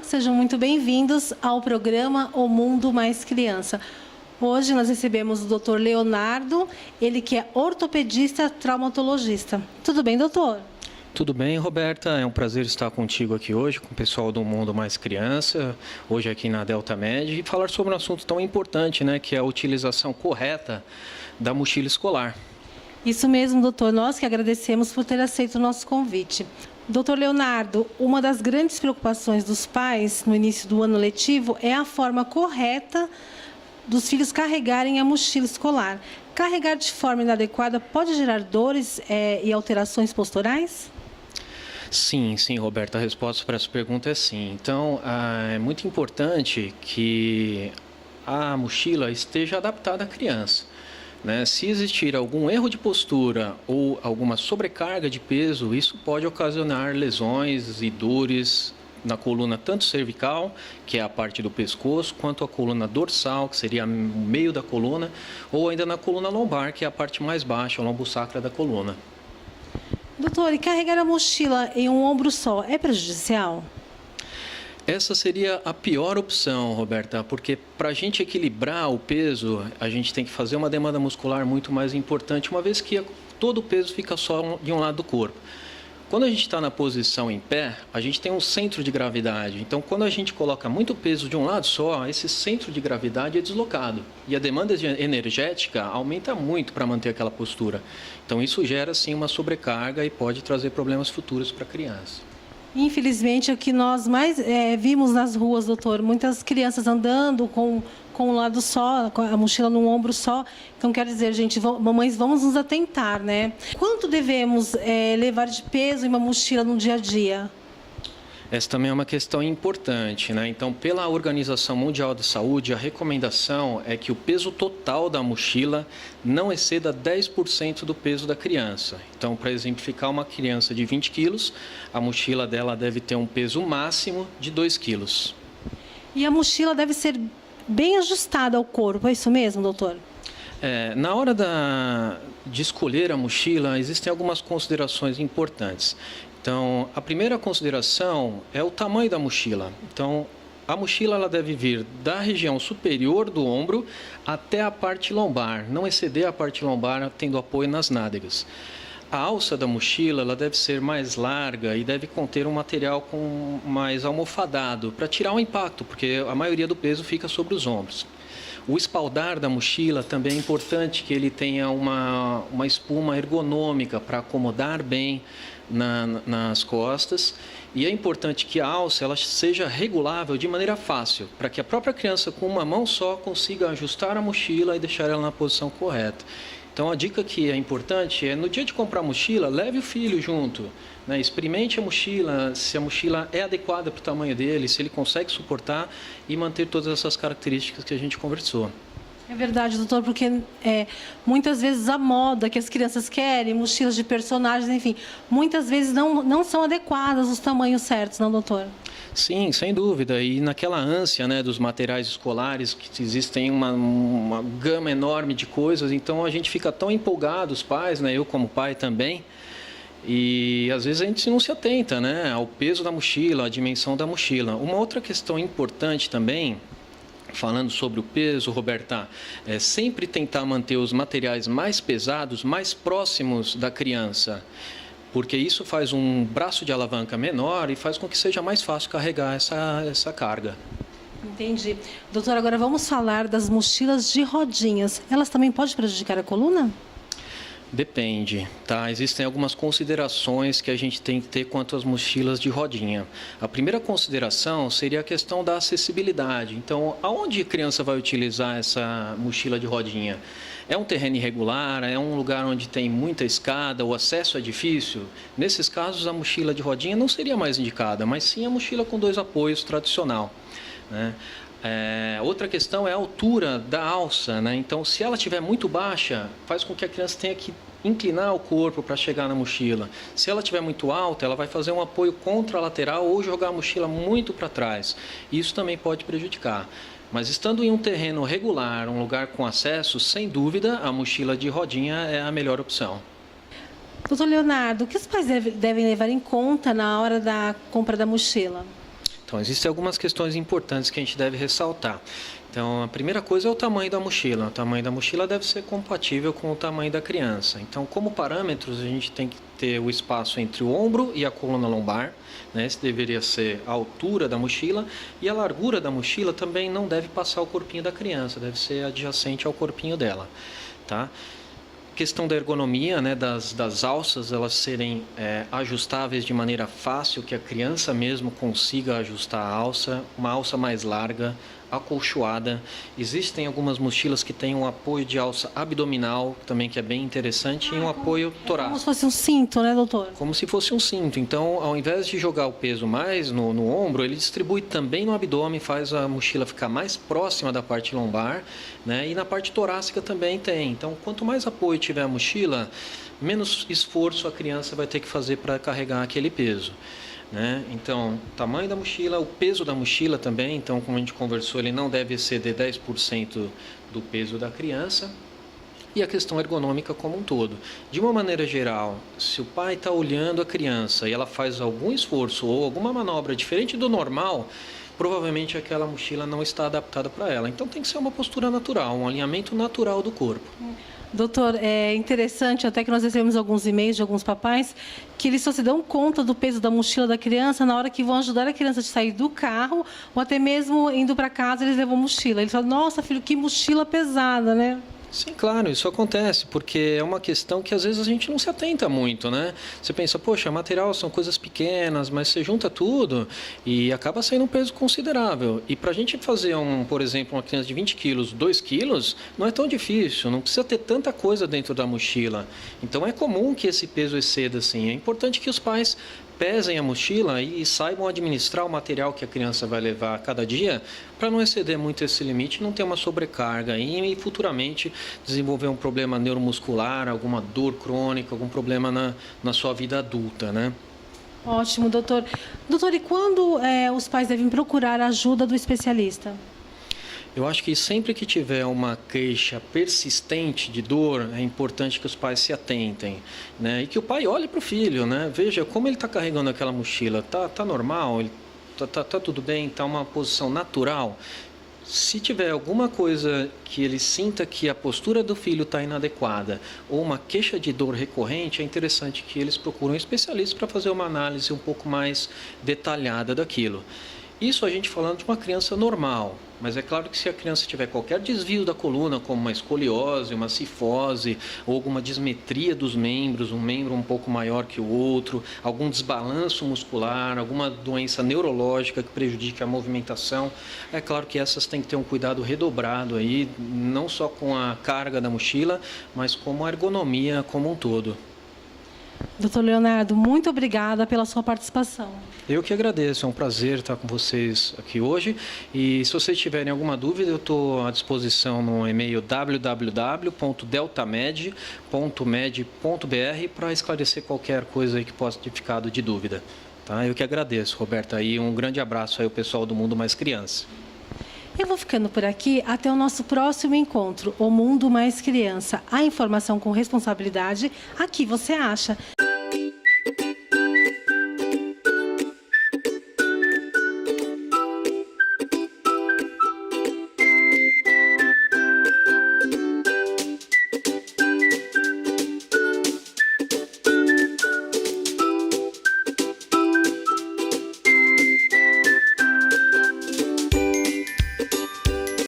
sejam muito bem-vindos ao programa O Mundo Mais Criança. Hoje nós recebemos o Dr. Leonardo, ele que é ortopedista traumatologista. Tudo bem, doutor? Tudo bem, Roberta? É um prazer estar contigo aqui hoje, com o pessoal do Mundo Mais Criança, hoje aqui na Delta Med, e falar sobre um assunto tão importante, né, que é a utilização correta da mochila escolar. Isso mesmo, doutor. Nós que agradecemos por ter aceito o nosso convite. Doutor Leonardo, uma das grandes preocupações dos pais no início do ano letivo é a forma correta dos filhos carregarem a mochila escolar. Carregar de forma inadequada pode gerar dores e alterações posturais? Sim, Roberta, a resposta para essa pergunta é sim. Então, é muito importante que a mochila esteja adaptada à criança, né? Se existir algum erro de postura ou alguma sobrecarga de peso, isso pode ocasionar lesões e dores na coluna tanto cervical, que é a parte do pescoço, quanto a coluna dorsal, que seria o meio da coluna, ou ainda na coluna lombar, que é a parte mais baixa, a lombosacra da coluna. Doutor, e carregar a mochila em um ombro só é prejudicial? Essa seria a pior opção, Roberta, porque para a gente equilibrar o peso, a gente tem que fazer uma demanda muscular muito mais importante, uma vez que todo o peso fica só de um lado do corpo. Quando a gente está na posição em pé, a gente tem um centro de gravidade. Então, quando a gente coloca muito peso de um lado só, esse centro de gravidade é deslocado. E a demanda energética aumenta muito para manter aquela postura. Então, isso gera, sim, uma sobrecarga e pode trazer problemas futuros para a criança. Infelizmente, é o que nós mais vimos nas ruas, doutor. Muitas crianças andando com um lado só, com a mochila num ombro só. Então, quer dizer, gente, mamães, vamos nos atentar, né? Quanto devemos levar de peso em uma mochila no dia a dia? Essa também é uma questão importante, né? Então, pela Organização Mundial da Saúde, a recomendação é que o peso total da mochila não exceda 10% do peso da criança. Então, para exemplificar, uma criança de 20 quilos, a mochila dela deve ter um peso máximo de 2 quilos. E a mochila deve ser bem ajustada ao corpo, é isso mesmo, doutor? Na hora de escolher a mochila, existem algumas considerações importantes. Então, a primeira consideração é o tamanho da mochila. Então, a mochila ela deve vir da região superior do ombro até a parte lombar, não exceder a parte lombar tendo apoio nas nádegas. A alça da mochila ela deve ser mais larga e deve conter um material mais almofadado para tirar o impacto, porque a maioria do peso fica sobre os ombros. O espaldar da mochila também é importante que ele tenha uma espuma ergonômica para acomodar bem nas costas, e é importante que a alça ela seja regulável de maneira fácil, para que a própria criança com uma mão só consiga ajustar a mochila e deixar ela na posição correta. Então a dica que é importante é no dia de comprar a mochila, leve o filho junto, né? Experimente a mochila, se a mochila é adequada para o tamanho dele, se ele consegue suportar e manter todas essas características que a gente conversou. É verdade, doutor, porque muitas vezes a moda que as crianças querem, mochilas de personagens, enfim, muitas vezes não são adequadas os tamanhos certos, não, doutor? Sim, sem dúvida. E naquela ânsia, né, dos materiais escolares, que existem uma gama enorme de coisas, então a gente fica tão empolgado, os pais, né, eu como pai também, e às vezes a gente não se atenta, né, ao peso da mochila, à dimensão da mochila. Uma outra questão importante também, falando sobre o peso, Roberta, é sempre tentar manter os materiais mais pesados, mais próximos da criança, porque isso faz um braço de alavanca menor e faz com que seja mais fácil carregar essa carga. Entendi. Doutor, agora vamos falar das mochilas de rodinhas. Elas também podem prejudicar a coluna? Depende, tá? Existem algumas considerações que a gente tem que ter quanto às mochilas de rodinha. A primeira consideração seria a questão da acessibilidade. Então, aonde a criança vai utilizar essa mochila de rodinha? É um terreno irregular? É um lugar onde tem muita escada? O acesso é difícil? Nesses casos, a mochila de rodinha não seria mais indicada, mas sim a mochila com 2 apoios tradicional, né? Outra questão é a altura da alça, né? Então, se ela estiver muito baixa, faz com que a criança tenha que inclinar o corpo para chegar na mochila. Se ela estiver muito alta, ela vai fazer um apoio contralateral ou jogar a mochila muito para trás. Isso também pode prejudicar. Mas estando em um terreno regular, um lugar com acesso, sem dúvida, a mochila de rodinha é a melhor opção. Doutor Leonardo, o que os pais devem levar em conta na hora da compra da mochila? Então, existem algumas questões importantes que a gente deve ressaltar. Então, a primeira coisa é o tamanho da mochila. O tamanho da mochila deve ser compatível com o tamanho da criança. Então, como parâmetros, a gente tem que ter o espaço entre o ombro e a coluna lombar, né? Esse deveria ser a altura da mochila, e a largura da mochila também não deve passar o corpinho da criança, deve ser adjacente ao corpinho dela, tá? Questão da ergonomia, né, das alças, elas serem ajustáveis de maneira fácil, que a criança mesmo consiga ajustar a alça, uma alça mais larga, acolchoada. Existem algumas mochilas que têm um apoio de alça abdominal, também que é bem interessante, e um apoio torácico. Como se fosse um cinto, né, doutor? Como se fosse um cinto. Então, ao invés de jogar o peso mais no ombro, ele distribui também no abdômen, faz a mochila ficar mais próxima da parte lombar, né? E na parte torácica também tem. Então, quanto mais apoio tiver a mochila, menos esforço a criança vai ter que fazer para carregar aquele peso, né? Então, tamanho da mochila, o peso da mochila também. Então, como a gente conversou, ele não deve exceder 10% do peso da criança. E a questão ergonômica como um todo. De uma maneira geral, se o pai está olhando a criança e ela faz algum esforço ou alguma manobra diferente do normal, provavelmente aquela mochila não está adaptada para ela. Então tem que ser uma postura natural, um alinhamento natural do corpo. Doutor, é interessante até que nós recebemos alguns e-mails de alguns papais que eles só se dão conta do peso da mochila da criança na hora que vão ajudar a criança a sair do carro ou até mesmo indo para casa eles levam mochila. Eles falam, nossa, filho, que mochila pesada, né? Sim, claro, isso acontece, porque é uma questão que às vezes a gente não se atenta muito, né? Você pensa, poxa, material são coisas pequenas, mas você junta tudo e acaba sendo um peso considerável. E para a gente fazer, por exemplo, uma criança de 20 quilos, 2 quilos, não é tão difícil, não precisa ter tanta coisa dentro da mochila. Então é comum que esse peso exceda assim. É importante que os pais pesem a mochila e saibam administrar o material que a criança vai levar a cada dia para não exceder muito esse limite e não ter uma sobrecarga e futuramente desenvolver um problema neuromuscular, alguma dor crônica, algum problema na sua vida adulta, né? Ótimo, doutor. Doutor, e quando os pais devem procurar a ajuda do especialista? Eu acho que sempre que tiver uma queixa persistente de dor, é importante que os pais se atentem, né? E que o pai olhe para o filho, né? Veja como ele está carregando aquela mochila. Tá normal? Tá tudo bem? Está uma posição natural? Se tiver alguma coisa que ele sinta que a postura do filho está inadequada ou uma queixa de dor recorrente, é interessante que eles procurem um especialista para fazer uma análise um pouco mais detalhada daquilo. Isso a gente falando de uma criança normal, mas é claro que se a criança tiver qualquer desvio da coluna, como uma escoliose, uma cifose, ou alguma dismetria dos membros, um membro um pouco maior que o outro, algum desbalanço muscular, alguma doença neurológica que prejudique a movimentação, é claro que essas têm que ter um cuidado redobrado aí, não só com a carga da mochila, mas com a ergonomia como um todo. Doutor Leonardo, muito obrigada pela sua participação. Eu que agradeço, é um prazer estar com vocês aqui hoje. E se vocês tiverem alguma dúvida, eu estou à disposição no e-mail www.deltamed.med.br para esclarecer qualquer coisa aí que possa ter ficado de dúvida. Tá? Eu que agradeço, Roberta, e um grande abraço aí ao pessoal do Mundo Mais Criança. Eu vou ficando por aqui até o nosso próximo encontro, O Mundo Mais Criança. A informação com responsabilidade, aqui você acha.